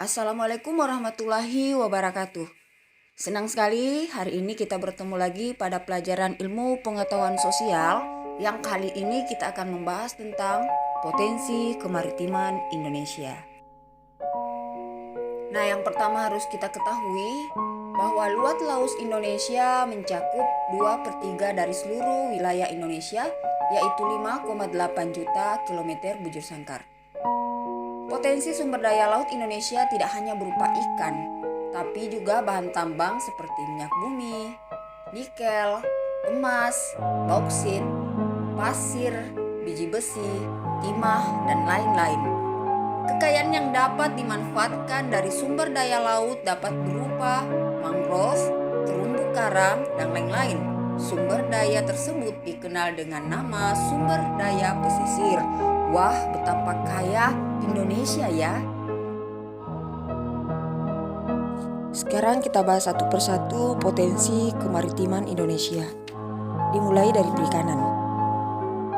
Assalamualaikum warahmatullahi wabarakatuh. Senang sekali hari ini kita bertemu lagi pada pelajaran ilmu pengetahuan sosial yang kali ini kita akan membahas tentang potensi kemaritiman Indonesia. Nah, yang pertama harus kita ketahui bahwa luas laut Indonesia mencakup 2/3 dari seluruh wilayah Indonesia, yaitu 5,8 juta kilometer bujur sangkar. Potensi sumber daya laut Indonesia tidak hanya berupa ikan, tapi juga bahan tambang seperti minyak bumi, nikel, emas, bauksit, pasir, biji besi, timah, dan lain-lain. Kekayaan yang dapat dimanfaatkan dari sumber daya laut dapat berupa mangrove, terumbu karang, dan lain-lain. Sumber daya tersebut dikenal dengan nama sumber daya pesisir. Wah, betapa kaya Indonesia ya. Sekarang kita bahas satu persatu potensi kemaritiman Indonesia. Dimulai dari perikanan.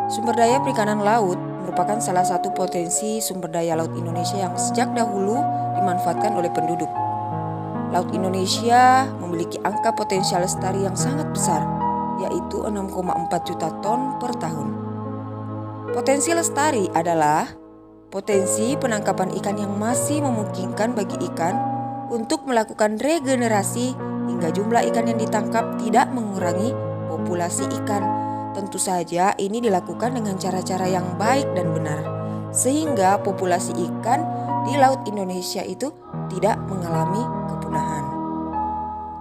Sumber daya perikanan laut merupakan salah satu potensi sumber daya laut Indonesia yang sejak dahulu dimanfaatkan oleh penduduk. Laut Indonesia memiliki angka potensial lestari yang sangat besar, yaitu 6,4 juta ton per tahun. Potensi lestari adalah potensi penangkapan ikan yang masih memungkinkan bagi ikan untuk melakukan regenerasi hingga jumlah ikan yang ditangkap tidak mengurangi populasi ikan. Tentu saja ini dilakukan dengan cara-cara yang baik dan benar, sehingga populasi ikan di Laut Indonesia itu tidak mengalami kepunahan.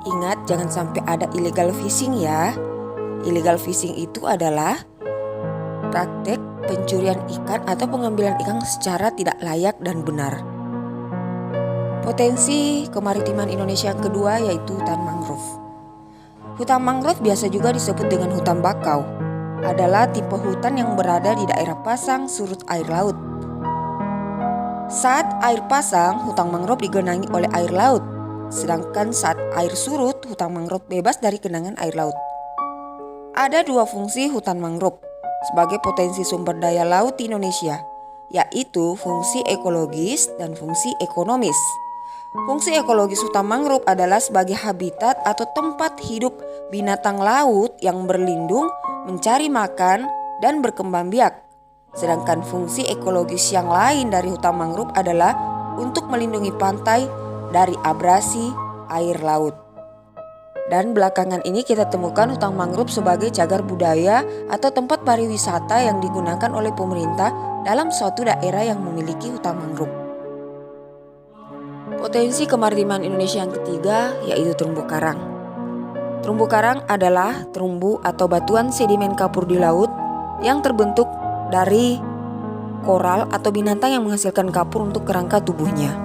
Ingat, jangan sampai ada illegal fishing ya. Illegal fishing itu adalah praktek pencurian ikan atau pengambilan ikan secara tidak layak dan benar. Potensi kemaritiman Indonesia yang kedua yaitu hutan mangrove. Hutan mangrove biasa juga disebut dengan hutan bakau, adalah tipe hutan yang berada di daerah pasang surut air laut. Saat air pasang, hutan mangrove digenangi oleh air laut, sedangkan saat air surut, hutan mangrove bebas dari genangan air laut. Ada dua fungsi hutan mangrove sebagai potensi sumber daya laut di Indonesia, yaitu fungsi ekologis dan fungsi ekonomis. Fungsi ekologis hutan mangrove adalah sebagai habitat atau tempat hidup binatang laut yang berlindung, mencari makan, dan berkembang biak. Sedangkan fungsi ekologis yang lain dari hutan mangrove adalah untuk melindungi pantai dari abrasi air laut. Dan belakangan ini kita temukan hutan mangrove sebagai cagar budaya atau tempat pariwisata yang digunakan oleh pemerintah dalam suatu daerah yang memiliki hutan mangrove. Potensi kemaritiman Indonesia yang ketiga yaitu terumbu karang. Terumbu karang adalah terumbu atau batuan sedimen kapur di laut yang terbentuk dari koral atau binatang yang menghasilkan kapur untuk kerangka tubuhnya.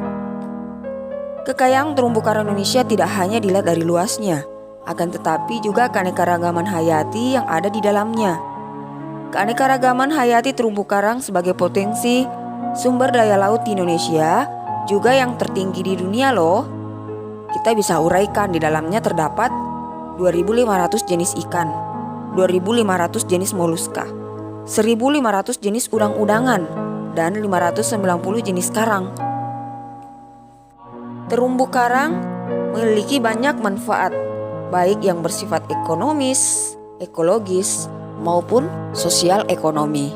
Kekayaan terumbu karang Indonesia tidak hanya dilihat dari luasnya, akan tetapi juga keanekaragaman hayati yang ada di dalamnya. Keanekaragaman hayati terumbu karang sebagai potensi sumber daya laut di Indonesia juga yang tertinggi di dunia loh. Kita bisa uraikan di dalamnya terdapat 2.500 jenis ikan, 2.500 jenis moluska, 1.500 jenis udang-udangan, dan 590 jenis karang. Terumbu karang memiliki banyak manfaat, baik yang bersifat ekonomis, ekologis, maupun sosial ekonomi.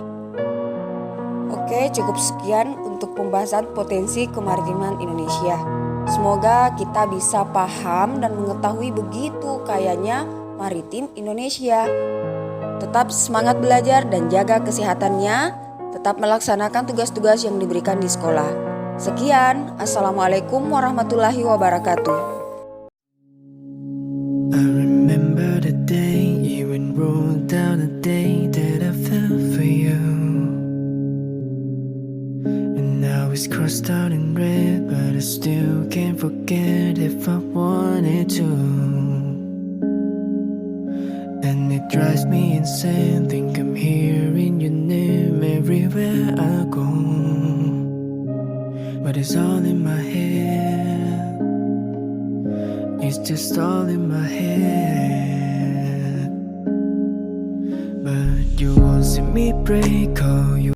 Oke, cukup sekian untuk pembahasan potensi kemaritiman Indonesia. Semoga kita bisa paham dan mengetahui begitu kayanya maritim Indonesia. Tetap semangat belajar dan jaga kesehatannya, tetap melaksanakan tugas-tugas yang diberikan di sekolah. Sekian, Assalamualaikum warahmatullahi wabarakatuh. I remember the day you enrolled down the day that I fell for you, and now it's crossed out in red, but I still can't forget if I wanted to. And it drives me insane, think I'm hearing your name everywhere I go, but it's all in my head. It's just all in my head. But you won't see me break, oh, you